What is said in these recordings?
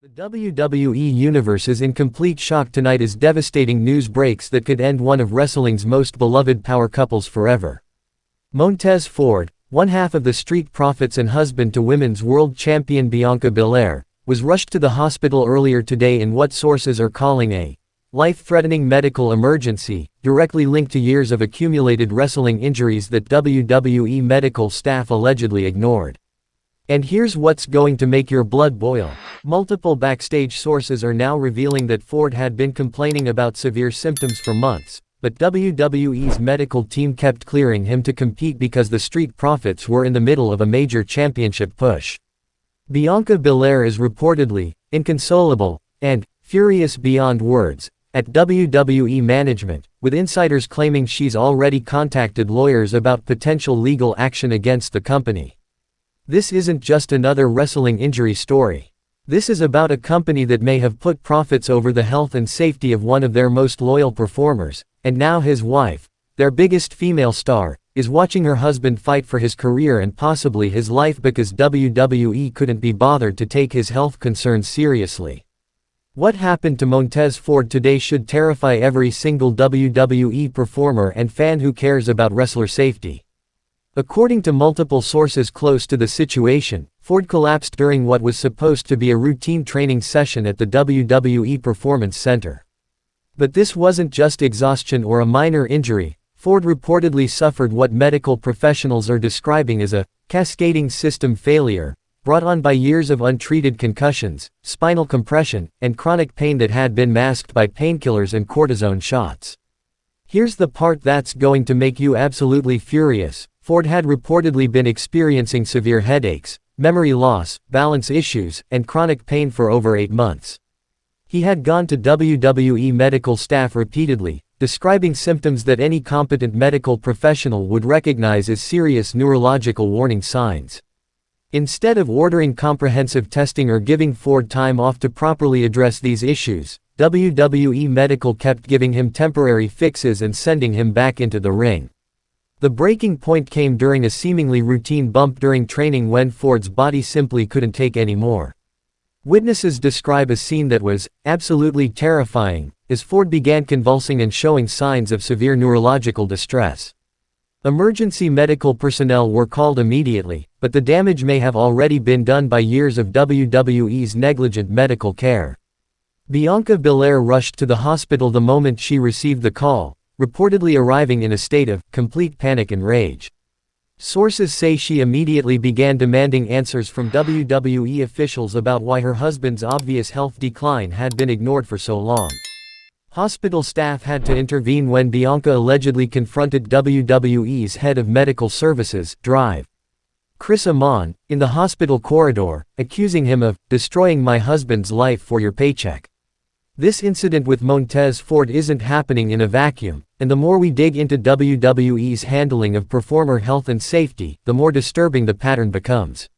The WWE Universe is in complete shock tonight as devastating news breaks that could end one of wrestling's most beloved power couples forever. MONTEZ Ford, one half of the Street Profits and husband to Women's World Champion Bianca Belair, was rushed to the hospital earlier today in what sources are calling a life-threatening medical emergency, directly linked to years of accumulated wrestling injuries that WWE medical staff allegedly ignored. And here's what's going to make your blood boil. Multiple backstage sources are now revealing that Ford had been complaining about severe symptoms for months, but WWE's medical team kept clearing him to compete because the Street Profits were in the middle of a major championship push. Bianca Belair is reportedly inconsolable and furious beyond words at WWE management, with insiders claiming she's already contacted lawyers about potential legal action against the company. This isn't just another wrestling injury story. This is about a company that may have put profits over the health and safety of one of their most loyal performers, and now his wife, their biggest female star, is watching her husband fight for his career and possibly his life because WWE couldn't be bothered to take his health concerns seriously. What happened to MONTEZ Ford today should terrify every single WWE performer and fan who cares about wrestler safety. According to multiple sources close to the situation, Ford collapsed during what was supposed to be a routine training session at the WWE Performance Center. But this wasn't just exhaustion or a minor injury. Ford reportedly suffered what medical professionals are describing as a cascading system failure, brought on by years of untreated concussions, spinal compression, and chronic pain that had been masked by painkillers and cortisone shots. Here's the part that's going to make you absolutely furious. Ford had reportedly been experiencing severe headaches, memory loss, balance issues, and chronic pain for over 8 months. He had gone to WWE medical staff repeatedly, describing symptoms that any competent medical professional would recognize as serious neurological warning signs. Instead of ordering comprehensive testing or giving Ford time off to properly address these issues, WWE Medical kept giving him temporary fixes and sending him back into the ring. The breaking point came during a seemingly routine bump during training when Ford's body simply couldn't take any more. Witnesses describe a scene that was absolutely terrifying, as Ford began convulsing and showing signs of severe neurological distress. Emergency medical personnel were called immediately, but the damage may have already been done by years of WWE's negligent medical care. Bianca Belair rushed to the hospital the moment she received the call, reportedly arriving in a state of complete panic and rage. Sources say she immediately began demanding answers from WWE officials about why her husband's obvious health decline had been ignored for so long. Hospital staff had to intervene when Bianca allegedly confronted WWE's head of medical services, Drive, Chris Amon, in the hospital corridor, accusing him of destroying my husband's life for your paycheck. This incident with MONTEZ Ford isn't happening in a vacuum, and the more we dig into WWE's handling of performer health and safety, the more disturbing the pattern becomes.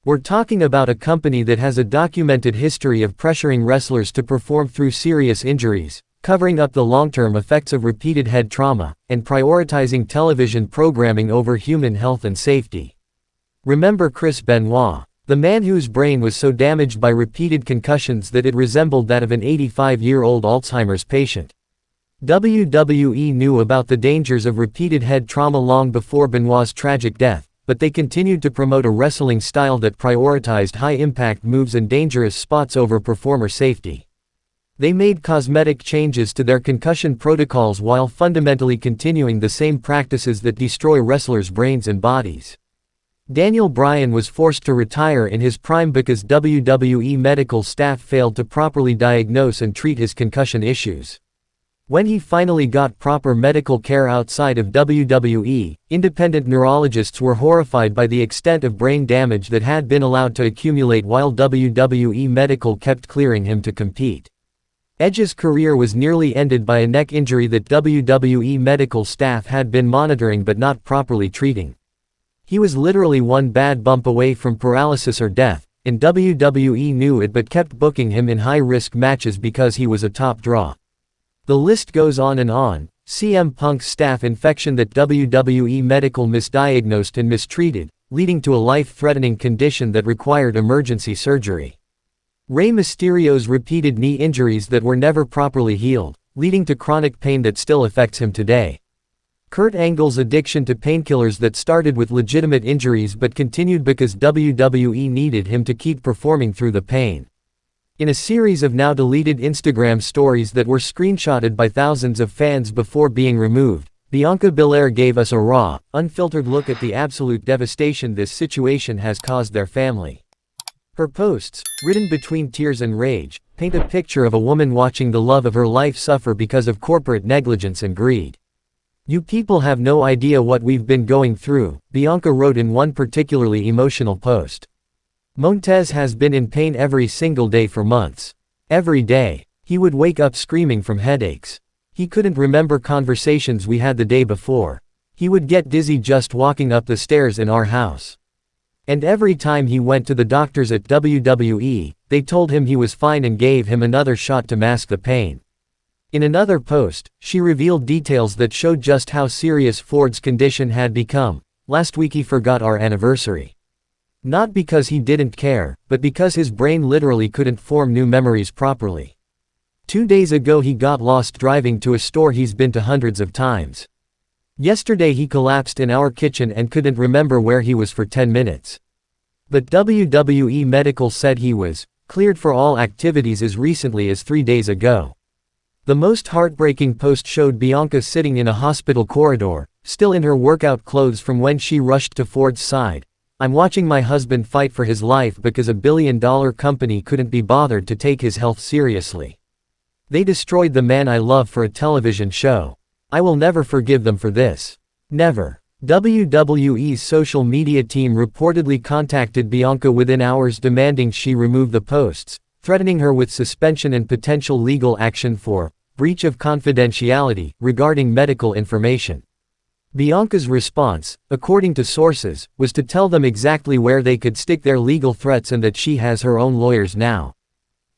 We're talking about a company that has a documented history of pressuring wrestlers to perform through serious injuries, covering up the long-term effects of repeated head trauma, and prioritizing television programming over human health and safety. Remember Chris Benoit, the man whose brain was so damaged by repeated concussions that it resembled that of an 85-year-old Alzheimer's patient. WWE knew about the dangers of repeated head trauma long before Benoit's tragic death, but they continued to promote a wrestling style that prioritized high-impact moves and dangerous spots over performer safety. They made cosmetic changes to their concussion protocols while fundamentally continuing the same practices that destroy wrestlers' brains and bodies. Daniel Bryan was forced to retire in his prime because WWE medical staff failed to properly diagnose and treat his concussion issues. When he finally got proper medical care outside of WWE, independent neurologists were horrified by the extent of brain damage that had been allowed to accumulate while WWE medical kept clearing him to compete. Edge's career was nearly ended by a neck injury that WWE medical staff had been monitoring but not properly treating. He was literally one bad bump away from paralysis or death, and WWE knew it but kept booking him in high-risk matches because he was a top draw. The list goes on and on. CM Punk's staph infection that WWE medical misdiagnosed and mistreated, leading to a life-threatening condition that required emergency surgery. Rey Mysterio's repeated knee injuries that were never properly healed, leading to chronic pain that still affects him today. Kurt Angle's addiction to painkillers that started with legitimate injuries but continued because WWE needed him to keep performing through the pain. In a series of now deleted Instagram stories that were screenshotted by thousands of fans before being removed, Bianca Belair gave us a raw, unfiltered look at the absolute devastation this situation has caused their family. Her posts, written between tears and rage, paint a picture of a woman watching the love of her life suffer because of corporate negligence and greed. "You people have no idea what we've been going through," Bianca wrote in one particularly emotional post. "Montez has been in pain every single day for months. Every day, he would wake up screaming from headaches. He couldn't remember conversations we had the day before. He would get dizzy just walking up the stairs in our house. And every time he went to the doctors at WWE, they told him he was fine and gave him another shot to mask the pain." In another post, she revealed details that showed just how serious Ford's condition had become. "Last week he forgot our anniversary. Not because he didn't care, but because his brain literally couldn't form new memories properly. 2 days ago he got lost driving to a store he's been to hundreds of times. Yesterday he collapsed in our kitchen and couldn't remember where he was for 10 minutes. But WWE Medical said he was cleared for all activities as recently as 3 days ago." The most heartbreaking post showed Bianca sitting in a hospital corridor, still in her workout clothes from when she rushed to Ford's side. "I'm watching my husband fight for his life because a billion-dollar company couldn't be bothered to take his health seriously. They destroyed the man I love for a television show. I will never forgive them for this. Never." WWE's social media team reportedly contacted Bianca within hours demanding she remove the posts, threatening her with suspension and potential legal action for breach of confidentiality regarding medical information. Bianca's response, according to sources, was to tell them exactly where they could stick their legal threats and that she has her own lawyers now.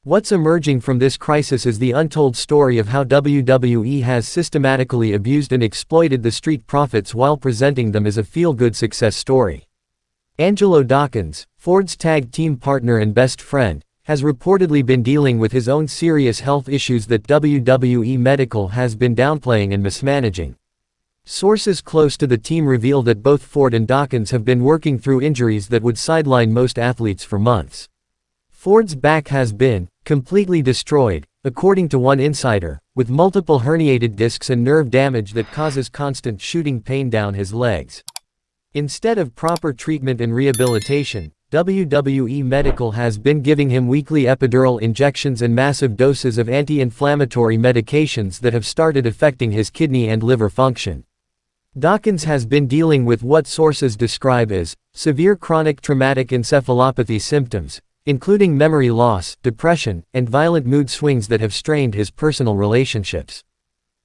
What's emerging from this crisis is the untold story of how WWE has systematically abused and exploited the Street Profits while presenting them as a feel-good success story. Angelo Dawkins, Ford's tag team partner and best friend, has reportedly been dealing with his own serious health issues that WWE Medical has been downplaying and mismanaging. Sources close to the team reveal that both Ford and Dawkins have been working through injuries that would sideline most athletes for months. Ford's back has been completely destroyed, according to one insider, with multiple herniated discs and nerve damage that causes constant shooting pain down his legs. Instead of proper treatment and rehabilitation, WWE Medical has been giving him weekly epidural injections and massive doses of anti-inflammatory medications that have started affecting his kidney and liver function. Dawkins has been dealing with what sources describe as severe chronic traumatic encephalopathy symptoms, including memory loss, depression, and violent mood swings that have strained his personal relationships.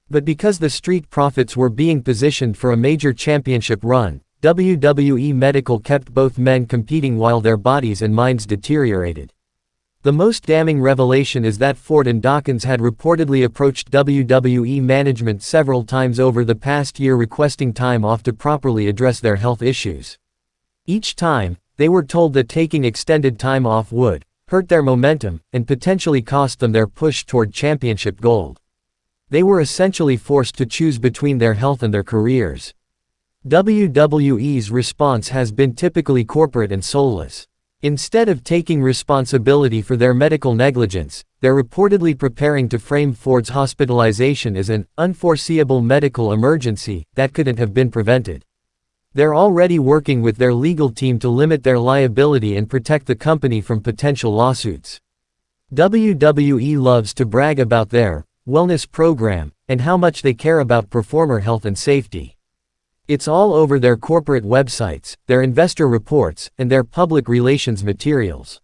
But because the Street Profits were being positioned for a major championship run, WWE Medical kept both men competing while their bodies and minds deteriorated. The most damning revelation is that Ford and Dawkins had reportedly approached WWE management several times over the past year requesting time off to properly address their health issues. Each time, they were told that taking extended time off would hurt their momentum and potentially cost them their push toward championship gold. They were essentially forced to choose between their health and their careers. WWE's response has been typically corporate and soulless. Instead of taking responsibility for their medical negligence, they're reportedly preparing to frame Ford's hospitalization as an unforeseeable medical emergency that couldn't have been prevented. They're already working with their legal team to limit their liability and protect the company from potential lawsuits. WWE loves to brag about their wellness program and how much they care about performer health and safety. It's all over their corporate websites, their investor reports, and their public relations materials.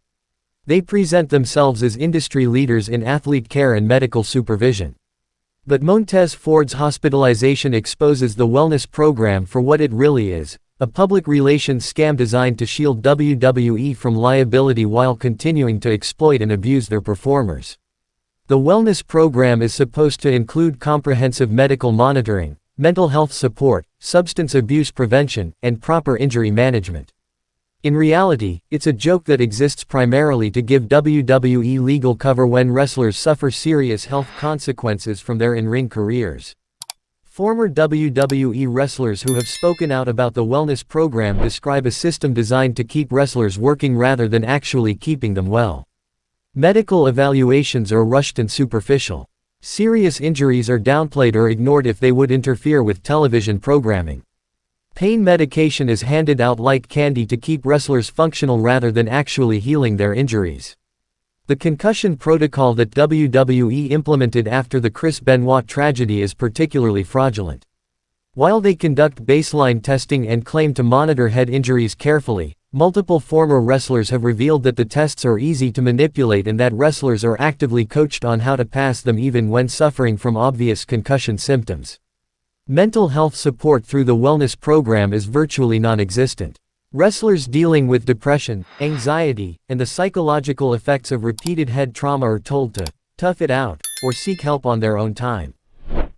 They present themselves as industry leaders in athlete care and medical supervision. But Montez Ford's hospitalization exposes the wellness program for what it really is, a public relations scam designed to shield WWE from liability while continuing to exploit and abuse their performers. The wellness program is supposed to include comprehensive medical monitoring, mental health support, substance abuse prevention, and proper injury management. In reality, it's a joke that exists primarily to give WWE legal cover when wrestlers suffer serious health consequences from their in-ring careers. Former WWE wrestlers who have spoken out about the wellness program describe a system designed to keep wrestlers working rather than actually keeping them well. Medical evaluations are rushed and superficial. Serious injuries are downplayed or ignored if they would interfere with television programming. Pain medication is handed out like candy to keep wrestlers functional rather than actually healing their injuries. The concussion protocol that WWE implemented after the Chris Benoit tragedy is particularly fraudulent. While they conduct baseline testing and claim to monitor head injuries carefully, multiple former wrestlers have revealed that the tests are easy to manipulate and that wrestlers are actively coached on how to pass them even when suffering from obvious concussion symptoms. Mental health support through the wellness program is virtually non-existent. Wrestlers dealing with depression, anxiety, and the psychological effects of repeated head trauma are told to tough it out or seek help on their own time.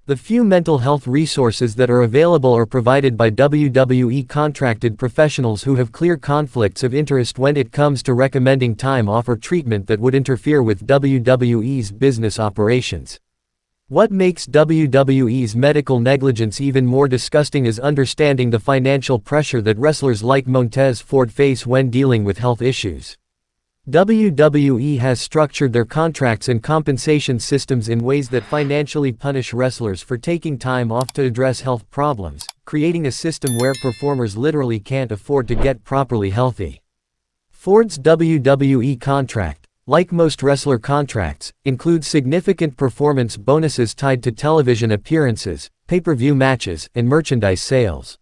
The few mental health resources that are available are provided by WWE contracted professionals who have clear conflicts of interest when it comes to recommending time off or treatment that would interfere with WWE's business operations. What makes WWE's medical negligence even more disgusting is understanding the financial pressure that wrestlers like MONTEZ Ford face when dealing with health issues. WWE has structured their contracts and compensation systems in ways that financially punish wrestlers for taking time off to address health problems, creating a system where performers literally can't afford to get properly healthy. Ford's WWE contract, like most wrestler contracts, includes significant performance bonuses tied to television appearances, pay-per-view matches, and merchandise sales.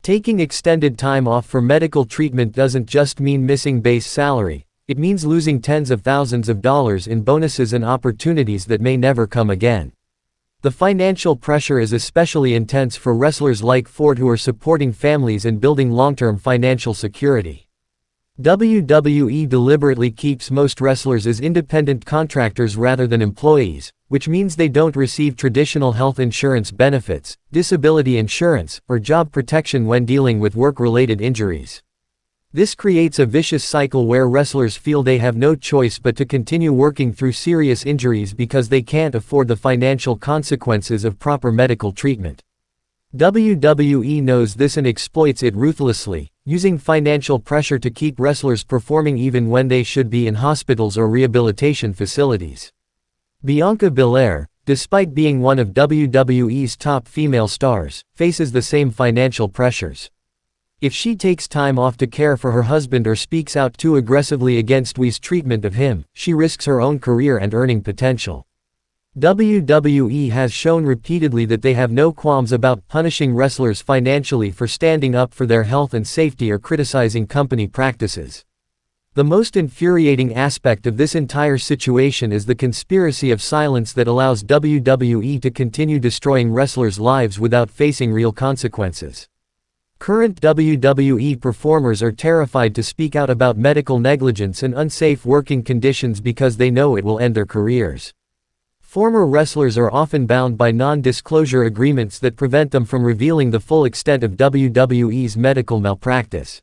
Taking extended time off for medical treatment doesn't just mean missing base salary, it means losing tens of thousands of dollars in bonuses and opportunities that may never come again. The financial pressure is especially intense for wrestlers like Ford who are supporting families and building long-term financial security. WWE deliberately keeps most wrestlers as independent contractors rather than employees, which means they don't receive traditional health insurance benefits, disability insurance, or job protection when dealing with work-related injuries. This creates a vicious cycle where wrestlers feel they have no choice but to continue working through serious injuries because they can't afford the financial consequences of proper medical treatment. WWE knows this and exploits it ruthlessly, using financial pressure to keep wrestlers performing even when they should be in hospitals or rehabilitation facilities. Bianca Belair, despite being one of WWE's top female stars, faces the same financial pressures. If she takes time off to care for her husband or speaks out too aggressively against WWE's treatment of him, she risks her own career and earning potential. WWE has shown repeatedly that they have no qualms about punishing wrestlers financially for standing up for their health and safety or criticizing company practices. The most infuriating aspect of this entire situation is the conspiracy of silence that allows WWE to continue destroying wrestlers' lives without facing real consequences. Current WWE performers are terrified to speak out about medical negligence and unsafe working conditions because they know it will end their careers. Former wrestlers are often bound by non-disclosure agreements that prevent them from revealing the full extent of WWE's medical malpractice.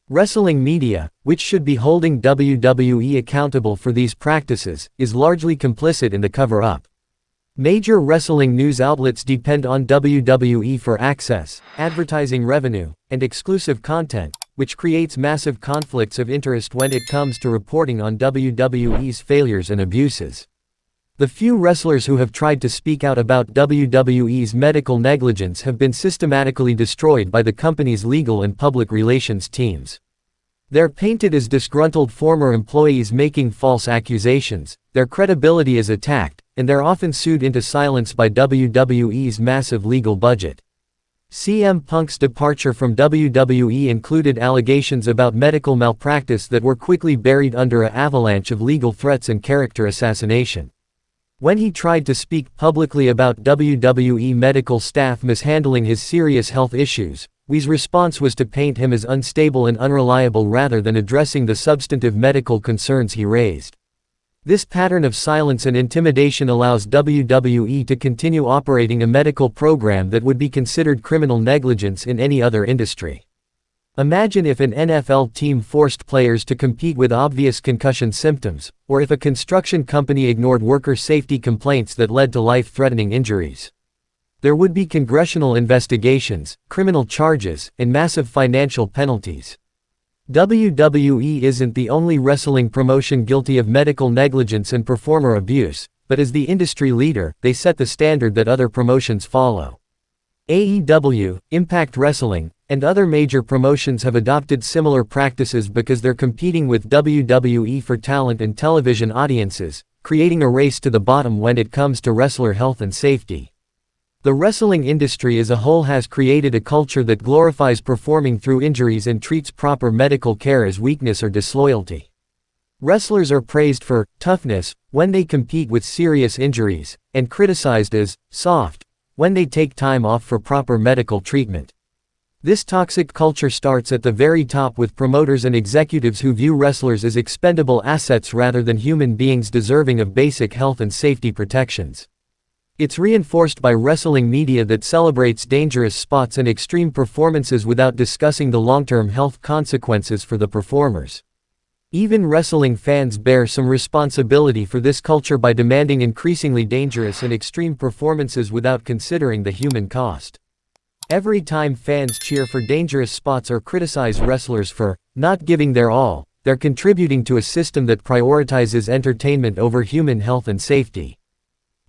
Wrestling media, which should be holding WWE accountable for these practices, is largely complicit in the cover-up. Major wrestling news outlets depend on WWE for access, advertising revenue, and exclusive content, which creates massive conflicts of interest when it comes to reporting on WWE's failures and abuses. The few wrestlers who have tried to speak out about WWE's medical negligence have been systematically destroyed by the company's legal and public relations teams. They're painted as disgruntled former employees making false accusations, their credibility is attacked, and they're often sued into silence by WWE's massive legal budget. CM Punk's departure from WWE included allegations about medical malpractice that were quickly buried under an avalanche of legal threats and character assassination. When he tried to speak publicly about WWE medical staff mishandling his serious health issues, WWE's response was to paint him as unstable and unreliable rather than addressing the substantive medical concerns he raised. This pattern of silence and intimidation allows WWE to continue operating a medical program that would be considered criminal negligence in any other industry. Imagine if an NFL team forced players to compete with obvious concussion symptoms, or if a construction company ignored worker safety complaints that led to life-threatening injuries. There would be congressional investigations, criminal charges, and massive financial penalties. WWE isn't the only wrestling promotion guilty of medical negligence and performer abuse, but as the industry leader, they set the standard that other promotions follow. AEW, Impact Wrestling, and other major promotions have adopted similar practices because they're competing with WWE for talent and television audiences, creating a race to the bottom when it comes to wrestler health and safety. The wrestling industry as a whole has created a culture that glorifies performing through injuries and treats proper medical care as weakness or disloyalty. Wrestlers are praised for toughness when they compete with serious injuries, and criticized as soft when they take time off for proper medical treatment. This toxic culture starts at the very top with promoters and executives who view wrestlers as expendable assets rather than human beings deserving of basic health and safety protections. It's reinforced by wrestling media that celebrates dangerous spots and extreme performances without discussing the long-term health consequences for the performers. Even wrestling fans bear some responsibility for this culture by demanding increasingly dangerous and extreme performances without considering the human cost. Every time fans cheer for dangerous spots or criticize wrestlers for not giving their all, they're contributing to a system that prioritizes entertainment over human health and safety.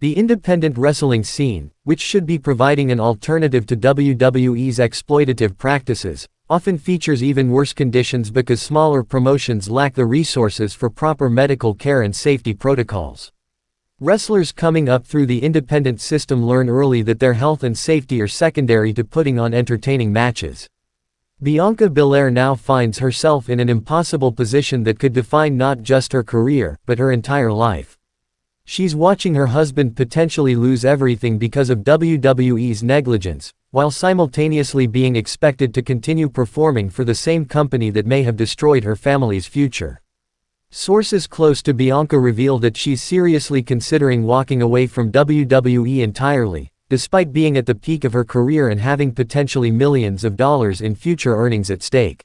The independent wrestling scene, which should be providing an alternative to WWE's exploitative practices, often features even worse conditions because smaller promotions lack the resources for proper medical care and safety protocols. Wrestlers coming up through the independent system learn early that their health and safety are secondary to putting on entertaining matches. Bianca Belair now finds herself in an impossible position that could define not just her career, but her entire life. She's watching her husband potentially lose everything because of WWE's negligence, while simultaneously being expected to continue performing for the same company that may have destroyed her family's future. Sources close to Bianca reveal that she's seriously considering walking away from WWE entirely, despite being at the peak of her career and having potentially millions of dollars in future earnings at stake.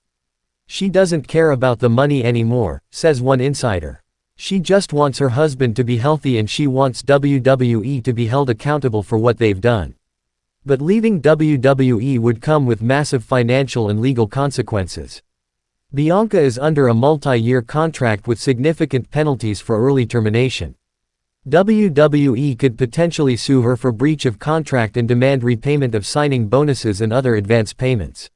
She doesn't care about the money anymore, says one insider. She just wants her husband to be healthy and she wants WWE to be held accountable for what they've done. But leaving WWE would come with massive financial and legal consequences. Bianca is under a multi-year contract with significant penalties for early termination. WWE could potentially sue her for breach of contract and demand repayment of signing bonuses and other advance payments.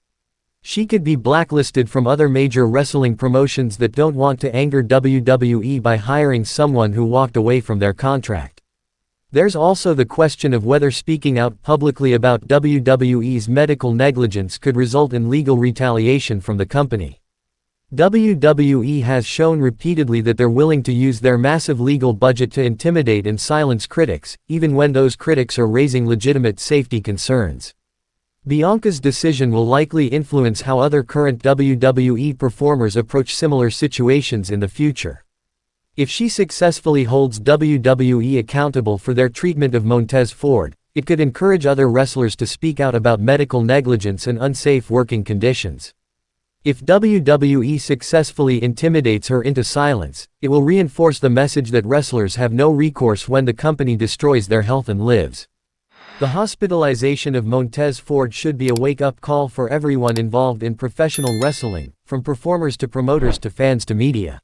She could be blacklisted from other major wrestling promotions that don't want to anger WWE by hiring someone who walked away from their contract. There's also the question of whether speaking out publicly about WWE's medical negligence could result in legal retaliation from the company. WWE has shown repeatedly that they're willing to use their massive legal budget to intimidate and silence critics, even when those critics are raising legitimate safety concerns. Bianca's decision will likely influence how other current WWE performers approach similar situations in the future. If she successfully holds WWE accountable for their treatment of Montez Ford, it could encourage other wrestlers to speak out about medical negligence and unsafe working conditions. If WWE successfully intimidates her into silence, it will reinforce the message that wrestlers have no recourse when the company destroys their health and lives. The hospitalization of Montez Ford should be a wake-up call for everyone involved in professional wrestling, from performers to promoters to fans to media.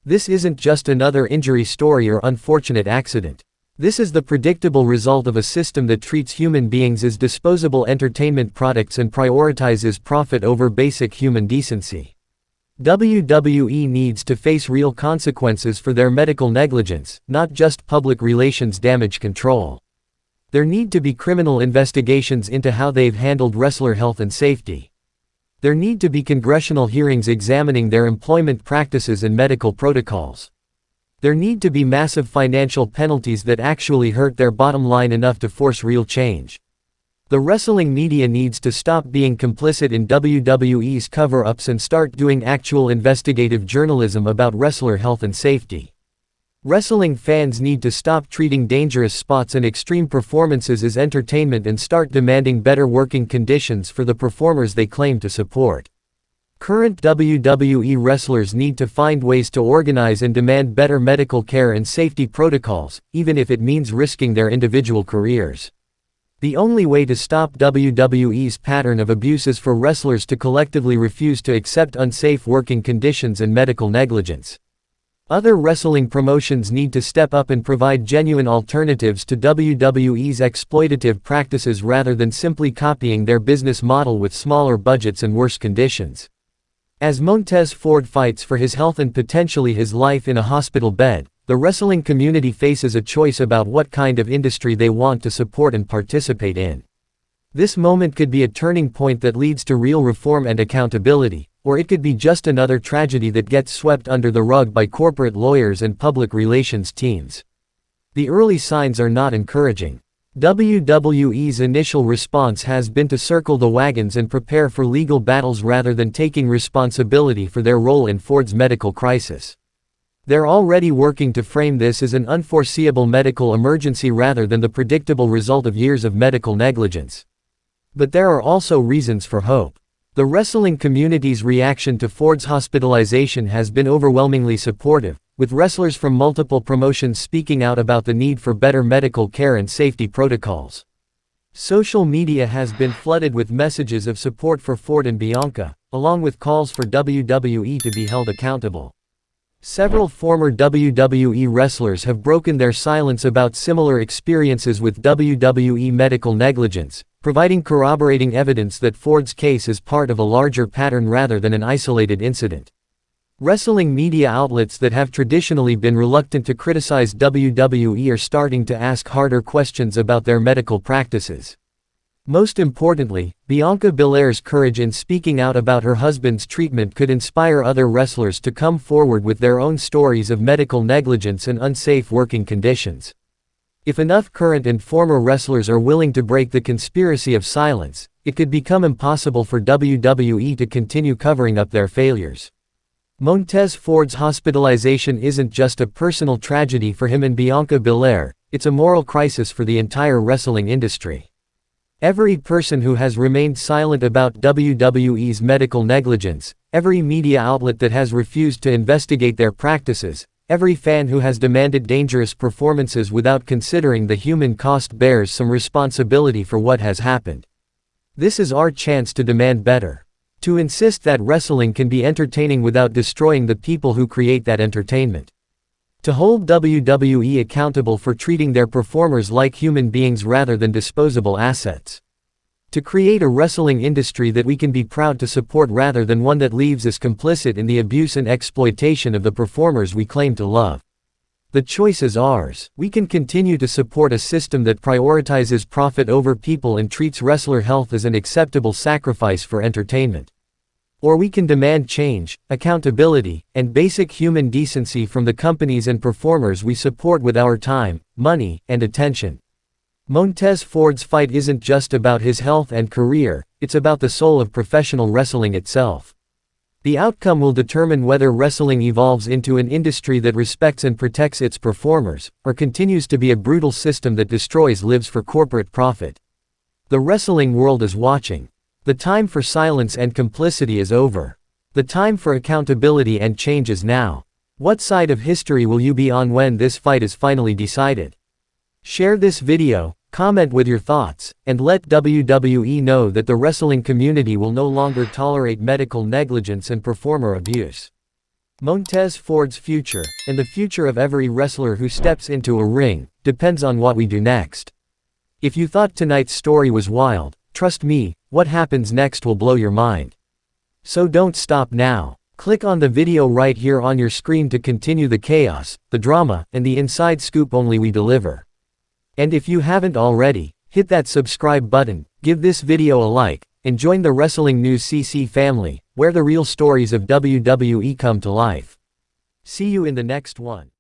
This isn't just another injury story or unfortunate accident. This is the predictable result of a system that treats human beings as disposable entertainment products and prioritizes profit over basic human decency. WWE needs to face real consequences for their medical negligence, not just public relations damage control. There need to be criminal investigations into how they've handled wrestler health and safety. There need to be congressional hearings examining their employment practices and medical protocols. There need to be massive financial penalties that actually hurt their bottom line enough to force real change. The wrestling media needs to stop being complicit in WWE's cover-ups and start doing actual investigative journalism about wrestler health and safety. Wrestling fans need to stop treating dangerous spots and extreme performances as entertainment and start demanding better working conditions for the performers they claim to support. Current WWE wrestlers need to find ways to organize and demand better medical care and safety protocols, even if it means risking their individual careers. The only way to stop WWE's pattern of abuse is for wrestlers to collectively refuse to accept unsafe working conditions and medical negligence. Other wrestling promotions need to step up and provide genuine alternatives to WWE's exploitative practices rather than simply copying their business model with smaller budgets and worse conditions. As Montez Ford fights for his health and potentially his life in a hospital bed, the wrestling community faces a choice about what kind of industry they want to support and participate in. This moment could be a turning point that leads to real reform and accountability, or it could be just another tragedy that gets swept under the rug by corporate lawyers and public relations teams. The early signs are not encouraging. WWE's initial response has been to circle the wagons and prepare for legal battles rather than taking responsibility for their role in Ford's medical crisis. They're already working to frame this as an unforeseeable medical emergency rather than the predictable result of years of medical negligence. But there are also reasons for hope. The wrestling community's reaction to Ford's hospitalization has been overwhelmingly supportive, with wrestlers from multiple promotions speaking out about the need for better medical care and safety protocols. Social media has been flooded with messages of support for Ford and Bianca, along with calls for WWE to be held accountable. Several former WWE wrestlers have broken their silence about similar experiences with WWE medical negligence, providing corroborating evidence that Ford's case is part of a larger pattern rather than an isolated incident. Wrestling media outlets that have traditionally been reluctant to criticize WWE are starting to ask harder questions about their medical practices. Most importantly, Bianca Belair's courage in speaking out about her husband's treatment could inspire other wrestlers to come forward with their own stories of medical negligence and unsafe working conditions. If enough current and former wrestlers are willing to break the conspiracy of silence, it could become impossible for WWE to continue covering up their failures. Montez Ford's hospitalization isn't just a personal tragedy for him and Bianca Belair, it's a moral crisis for the entire wrestling industry. Every person who has remained silent about WWE's medical negligence, every media outlet that has refused to investigate their practices, every fan who has demanded dangerous performances without considering the human cost bears some responsibility for what has happened. This is our chance to demand better. To insist that wrestling can be entertaining without destroying the people who create that entertainment. To hold WWE accountable for treating their performers like human beings rather than disposable assets. To create a wrestling industry that we can be proud to support rather than one that leaves us complicit in the abuse and exploitation of the performers we claim to love. The choice is ours. We can continue to support a system that prioritizes profit over people and treats wrestler health as an acceptable sacrifice for entertainment. Or we can demand change, accountability, and basic human decency from the companies and performers we support with our time, money, and attention. Montez Ford's fight isn't just about his health and career, it's about the soul of professional wrestling itself. The outcome will determine whether wrestling evolves into an industry that respects and protects its performers, or continues to be a brutal system that destroys lives for corporate profit. The wrestling world is watching. The time for silence and complicity is over. The time for accountability and change is now. What side of history will you be on when this fight is finally decided? Share this video, comment with your thoughts, and let WWE know that the wrestling community will no longer tolerate medical negligence and performer abuse. Montez Ford's future, and the future of every wrestler who steps into a ring, depends on what we do next. If you thought tonight's story was wild, trust me, what happens next will blow your mind. So don't stop now. Click on the video right here on your screen to continue the chaos, the drama, and the inside scoop only we deliver. And if you haven't already, hit that subscribe button, give this video a like, and join the Wrestling News CC family, where the real stories of WWE come to life. See you in the next one.